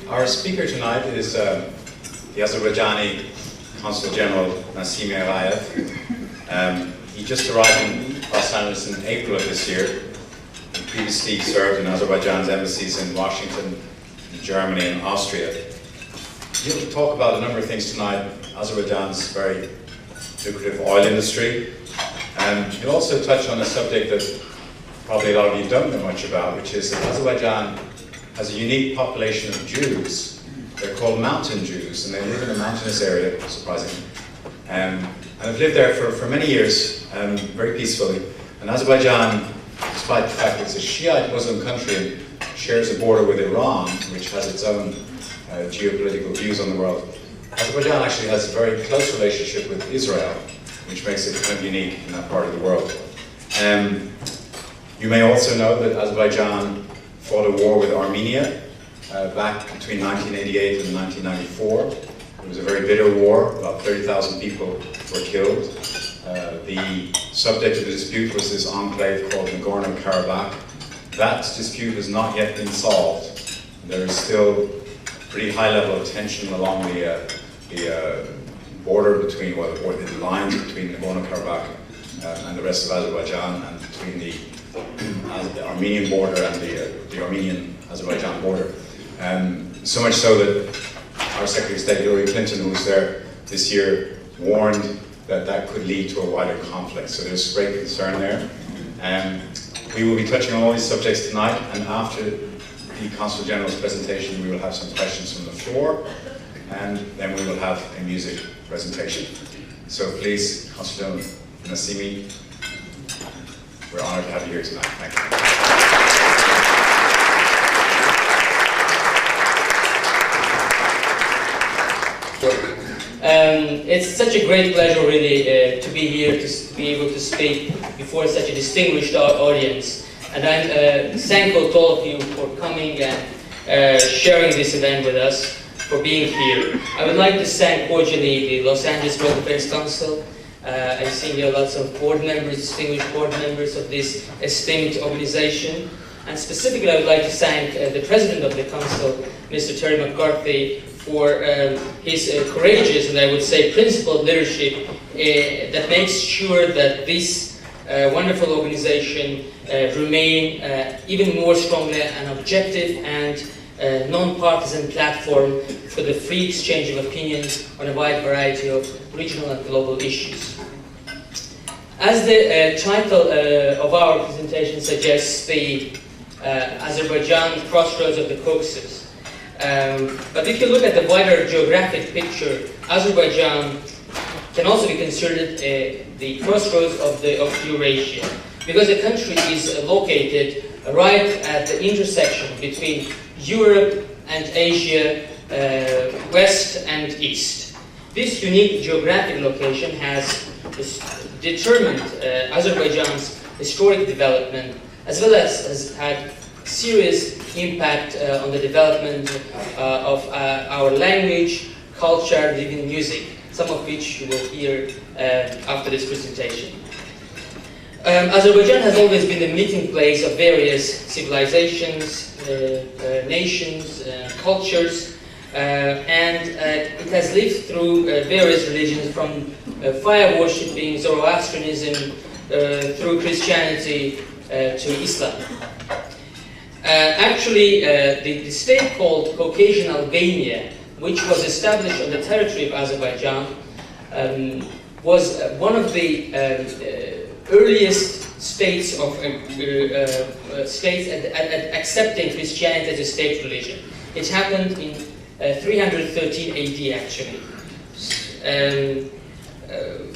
Our speaker tonight is the Azerbaijani Consul General Nasimi Aghayev. He just arrived in Los Angeles in April of this year. He previously served in Azerbaijan's embassies in Washington, Germany and Austria. He'll talk about a number of things tonight. Azerbaijan's very lucrative oil industry. He'll also touch on a subject that probably a lot of you don't know much about, which is that Azerbaijan has a unique population of Jews. They're called mountain Jews, and they live in a mountainous area, surprisingly. And have lived there for many years, very peacefully. And Azerbaijan, despite the fact that it's a Shiite Muslim country and shares a border with Iran, which has its own geopolitical views on the world, Azerbaijan actually has a very close relationship with Israel, which makes it kind of unique in that part of the world. You may also know that Azerbaijan fought a war with Armenia back between 1988 and 1994. It was a very bitter war. About 30,000 people were killed. The subject of the dispute was this enclave called Nagorno-Karabakh. That dispute has not yet been solved. There is still a pretty high level of tension along the border between, well, the lines between Nagorno-Karabakh and the rest of Azerbaijan, and between the Armenian border and the Armenian-Azerbaijan border. So much so that our Secretary of State, Hillary Clinton, who was there this year, warned that that could lead to a wider conflict. So there's great concern there. We will be touching on all these subjects tonight, and after the Consul General's presentation, we will have some questions from the floor, and then we will have a music presentation. So please, Consul General Nasimi, we're honored to have you here tonight. Thank you. It's such a great pleasure, really, to be here, to be able to speak before such a distinguished audience. And I'm thankful to all of you for coming and sharing this event with us, for being here. I would like to thank cordially the Los Angeles World Affairs Council. I've seen here lots of board members, distinguished board members of this esteemed organization. And specifically, I would like to thank the president of the council, Mr. Terry McCarthy, for his courageous and I would say principled leadership that makes sure that this wonderful organization remain even more strongly an objective and non-partisan platform for the free exchange of opinions on a wide variety of regional and global issues. As the title of our presentation suggests, the Azerbaijan crossroads of the Caucasus. But if you look at the wider geographic picture, Azerbaijan can also be considered the crossroads of Eurasia, because the country is located right at the intersection between Europe and Asia, west and east. This unique geographic location has determined Azerbaijan's historic development, as well as has had serious impact on the development of our language, culture, and even music, some of which you will hear after this presentation. Azerbaijan has always been the meeting place of various civilizations, nations, cultures, and it has lived through various religions, from fire worshipping, Zoroastrianism, through Christianity to Islam. Actually, the state called Caucasian Albania, which was established on the territory of Azerbaijan, was one of the earliest states of states at accepting Christianity as a state religion. It happened in 313 AD, actually.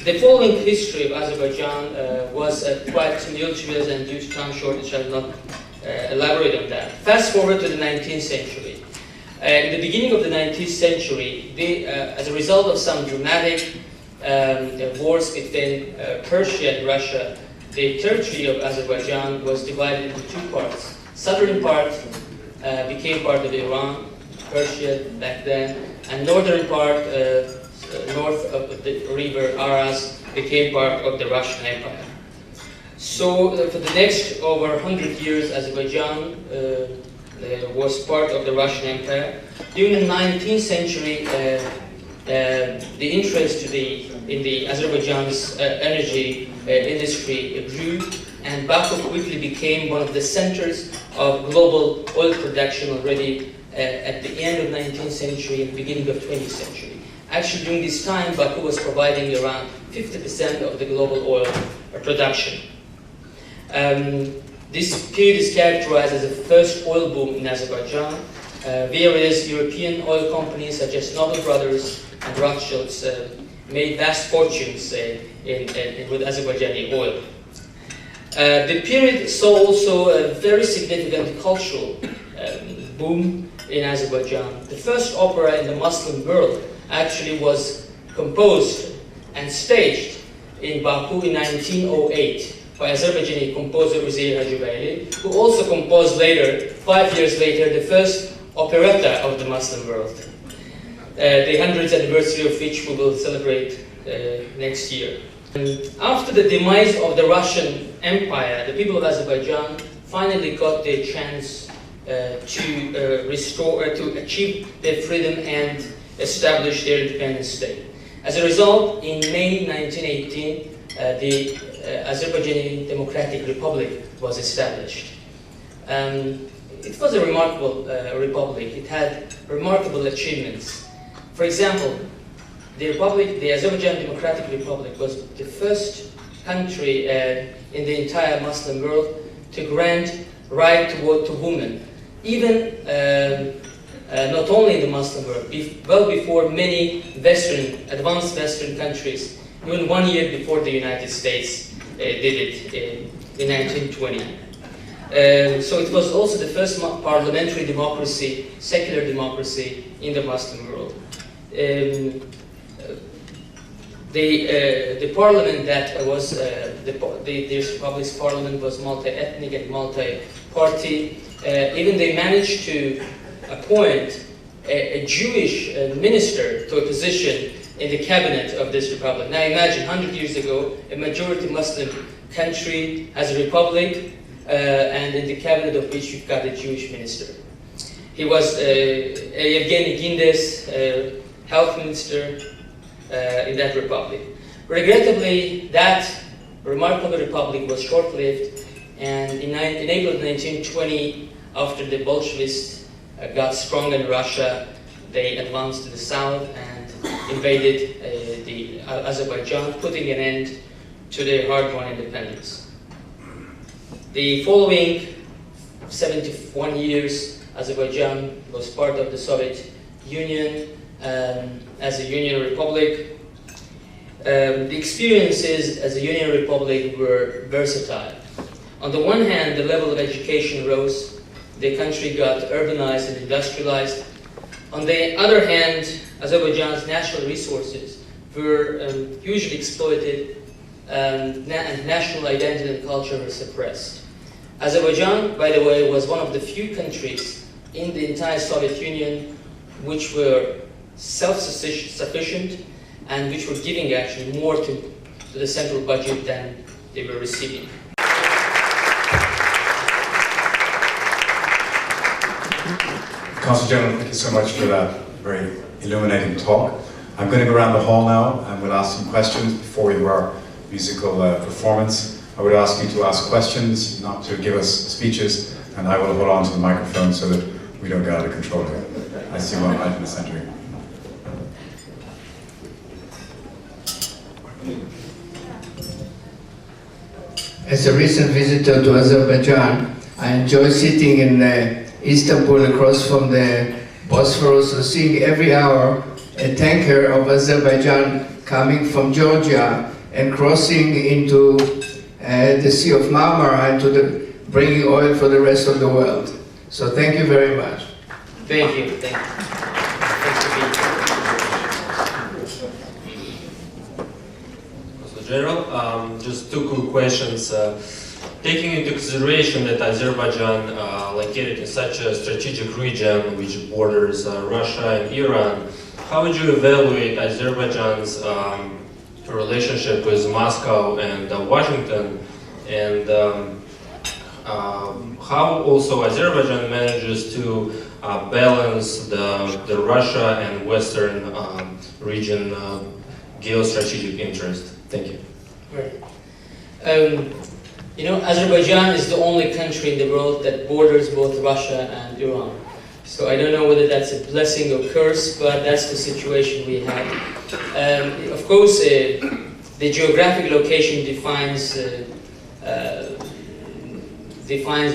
The following history of Azerbaijan was quite tumultuous, and due to time shortage, I will not elaborate on that. Fast forward to the 19th century. In the beginning of the 19th century, as a result of some dramatic wars between Persia and Russia, the territory of Azerbaijan was divided into two parts. Southern part became part of Iran, Persia back then, and northern part, north of the river Aras, became part of the Russian Empire. So for the next over 100 years, Azerbaijan was part of the Russian Empire. During the 19th century, the interest in the Azerbaijan's energy industry grew, and Baku quickly became one of the centers of global oil production already at the end of 19th century and beginning of 20th century. Actually, during this time, Baku was providing around 50% of the global oil production. This period is characterized as the first oil boom in Azerbaijan. Various European oil companies such as Noble Brothers and Rothschilds made vast fortunes with Azerbaijani oil. The period saw also a very significant cultural boom in Azerbaijan. The first opera in the Muslim world actually was composed and staged in Baku in 1908 by Azerbaijani composer Uzeyir Hacıbeyli, who also composed later, 5 years later, the first operetta of the Muslim world, the 100th anniversary of which we will celebrate next year. After the demise of the Russian Empire, the people of Azerbaijan finally got their chance to achieve their freedom and establish their independent state. As a result, in May 1918, the Azerbaijani Democratic Republic was established. It was a remarkable republic. It had remarkable achievements. For example, the Azerbaijani Democratic Republic was the first country in the entire Muslim world to grant right to vote to women, even not only in the Muslim world, well before many advanced Western countries, even 1 year before the United States did it in 1920. So it was also the first parliamentary democracy, secular democracy in the Muslim world. The parliament that was, this republic's parliament was multi-ethnic and multi-party. Even they managed to appoint a Jewish minister to a position in the cabinet of this republic. Now imagine, 100 years ago, a majority Muslim country has a republic, and in the cabinet of which you've got a Jewish minister. He was Yevgeny Gindes, health minister in that republic. Regrettably, that remarkable republic was short-lived, and in April 1920, after the Bolsheviks got strong in Russia, they advanced to the south and invaded Azerbaijan, putting an end to their hard-won independence. The following 71 years, Azerbaijan was part of the Soviet Union as a Union Republic. The experiences as a Union Republic were versatile. On the one hand, the level of education rose, the country got urbanized and industrialized. On the other hand, Azerbaijan's natural resources were hugely exploited, and national identity and culture were suppressed. Azerbaijan, by the way, was one of the few countries in the entire Soviet Union which were self-sufficient and which were giving actually more to the central budget than they were receiving. Consul General, thank you so much for that very illuminating talk. I'm going to go around the hall now and we'll ask some questions before we do our musical performance. I would ask you to ask questions, not to give us speeches, and I will hold on to the microphone so that we don't get out of control here. I see one right in the center here. As a recent visitor to Azerbaijan, I enjoy sitting in Istanbul across from the Bosphorus and seeing every hour a tanker of Azerbaijan coming from Georgia and crossing into the Sea of Marmara and bringing oil for the rest of the world. So thank you very much. Thank you. Thank you. Thanks for being here. Consul General, just two quick questions. Taking into consideration that Azerbaijan located in such a strategic region which borders Russia and Iran, how would you evaluate Azerbaijan's relationship with Moscow and Washington, and how also Azerbaijan manages to balance the Russia and Western region geostrategic interest? Thank you. Right. You know, Azerbaijan is the only country in the world that borders both Russia and Iran. So I don't know whether that's a blessing or curse, but that's the situation we have. Of course, the geographic location defines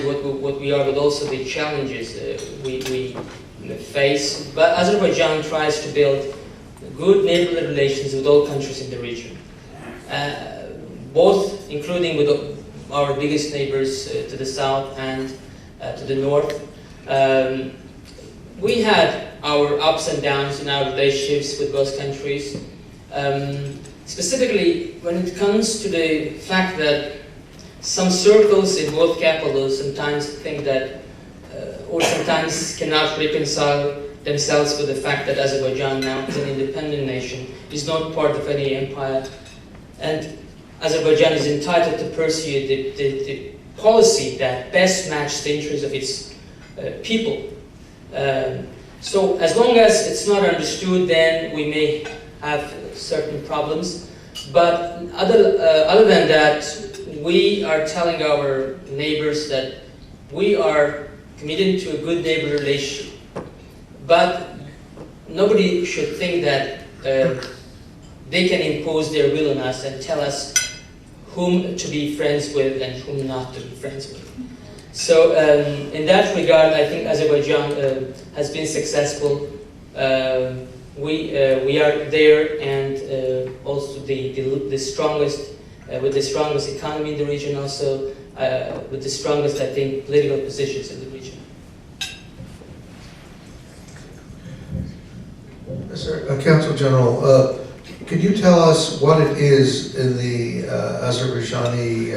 what we are, but also the challenges we face. But Azerbaijan tries to build good neighborly relations with all countries in the region, both including with our biggest neighbors to the south and to the north. We had our ups and downs in our relationships with both countries. Specifically, when it comes to the fact that some circles in both capitals sometimes think that, or sometimes cannot reconcile themselves with the fact that Azerbaijan now is an independent nation, is not part of any empire, and Azerbaijan is entitled to pursue the policy that best matches the interests of its people. So as long as it's not understood, then we may have certain problems. But other than that, we are telling our neighbors that we are committed to a good neighbor relationship. But nobody should think that they can impose their will on us and tell us whom to be friends with and whom not to be friends with. So in that regard, I think Azerbaijan has been successful. We are there, and also the strongest, with the strongest economy in the region, also with the strongest, I think, political positions in the region. Sir, Consul General, could you tell us what it is in the Azerbaijani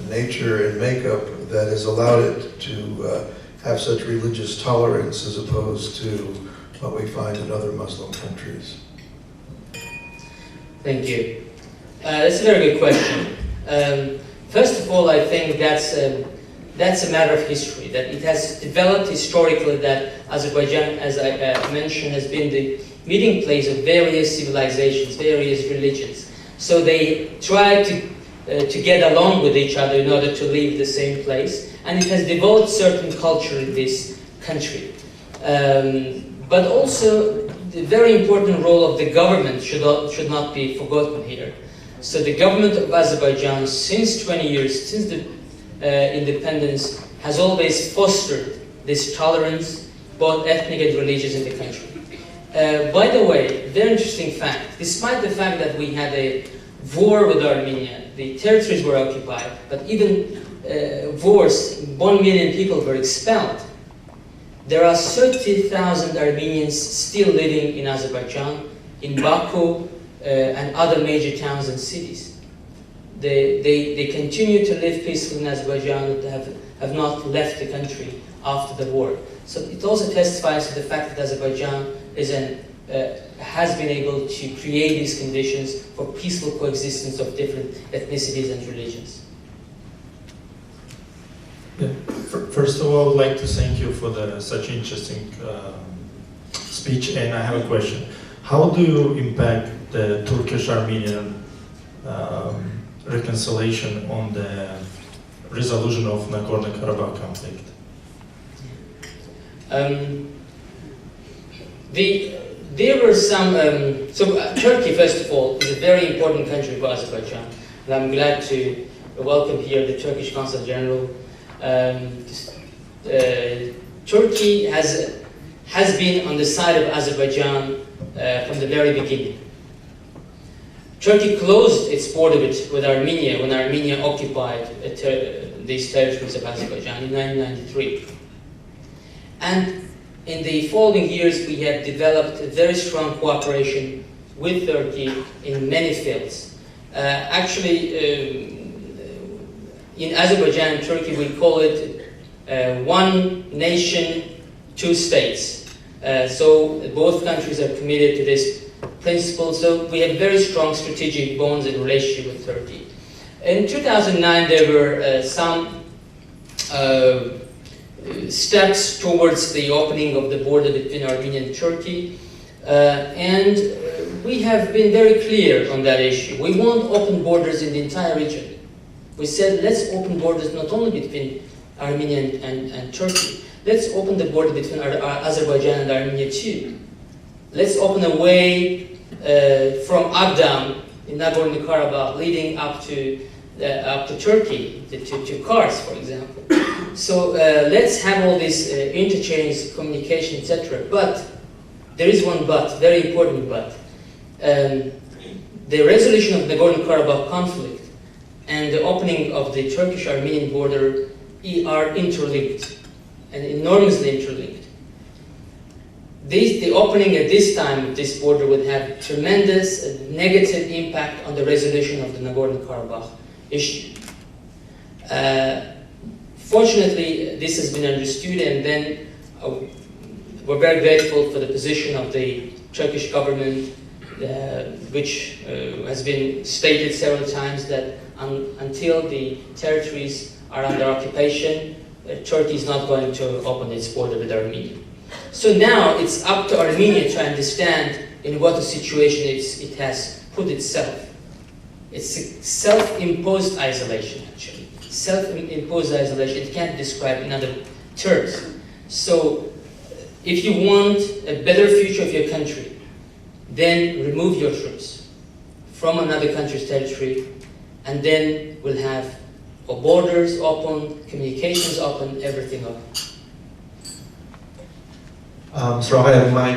nature and makeup that has allowed it to have such religious tolerance as opposed to what we find in other Muslim countries? Thank you. That's a very good question. First of all, I think that's a matter of history, that it has developed historically, that Azerbaijan, as I mentioned, has been the meeting place of various civilizations, various religions. So they try to get along with each other in order to live the same place, and it has developed certain culture in this country. But also, the very important role of the government should not be forgotten here. So the government of Azerbaijan, since 20 years, since the independence, has always fostered this tolerance, both ethnic and religious, in the country. By the way, very interesting fact, despite the fact that we had a war with Armenia, the territories were occupied, but even wars, 1 million people were expelled. There are 30,000 Armenians still living in Azerbaijan, in Baku, and other major towns and cities. They continue to live peacefully in Azerbaijan and have not left the country after the war. So it also testifies to the fact that Azerbaijan has been able to create these conditions for peaceful coexistence of different ethnicities and religions. Yeah. First of all, I'd like to thank you for such interesting speech, and I have a question. How do you impact the Turkish-Armenian reconciliation on the resolution of Nagorno-Karabakh conflict? There were some, Turkey, first of all, is a very important country for Azerbaijan, and I'm glad to welcome here the Turkish Consul General. Turkey has been on the side of Azerbaijan from the very beginning. Turkey closed its border with Armenia when Armenia occupied these territories of Azerbaijan in 1993. And in the following years, we have developed a very strong cooperation with Turkey in many fields. In Azerbaijan and Turkey, we call it one nation, two states. So both countries are committed to this principle. So we have very strong strategic bonds and relationship with Turkey. In 2009, there were some steps towards the opening of the border between Armenia and Turkey. And we have been very clear on that issue. We want open borders in the entire region. We said, let's open borders not only between Armenia and Turkey, let's open the border between Azerbaijan and Armenia too. Let's open a way from Agdam in Nagorno-Karabakh leading up to Turkey, to Kars, for example. So let's have all this interchange, communication, etc. But there is one but, very important but. The resolution of the Nagorno-Karabakh conflict and the opening of the Turkish-Armenian border are interlinked, and enormously interlinked. The opening at this time of this border would have tremendous negative impact on the resolution of the Nagorno-Karabakh issue. Fortunately, this has been understood, and then we're very grateful for the position of the Turkish government, which has been stated several times that until the territories are under occupation, Turkey is not going to open its border with Armenia. So now it's up to Armenia to understand in what a situation it has put itself. It's a self-imposed isolation, actually. Self-imposed isolation, it can't describe in other terms. So if you want a better future of your country, then remove your troops from another country's territory, and then we'll have borders open, communications open, everything open. So I have my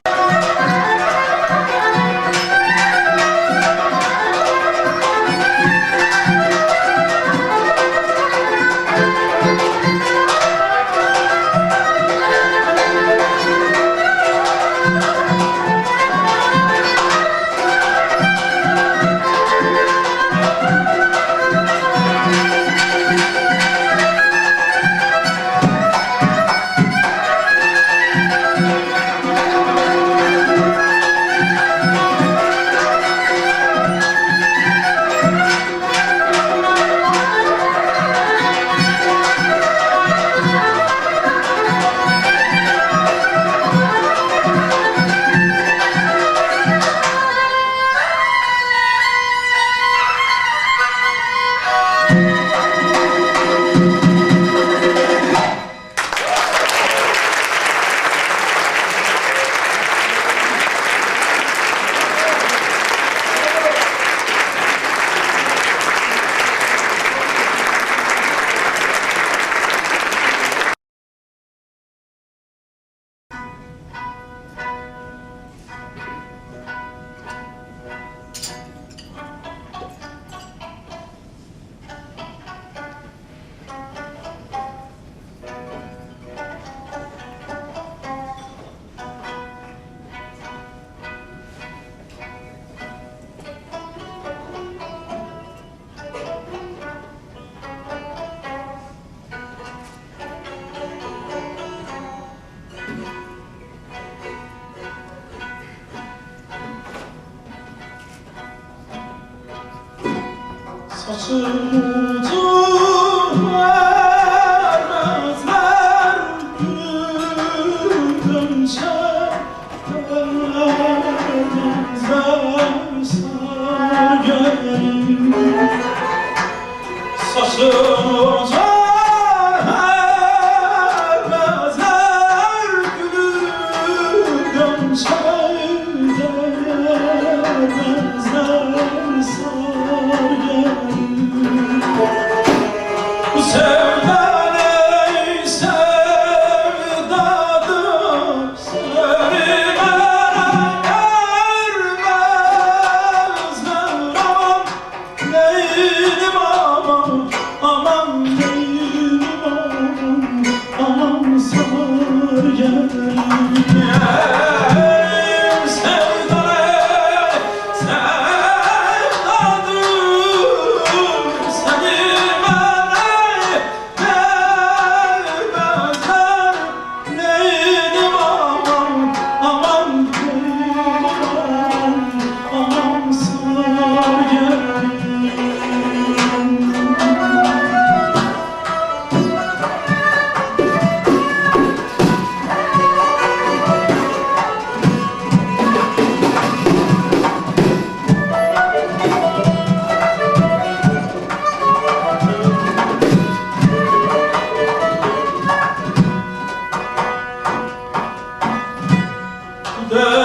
the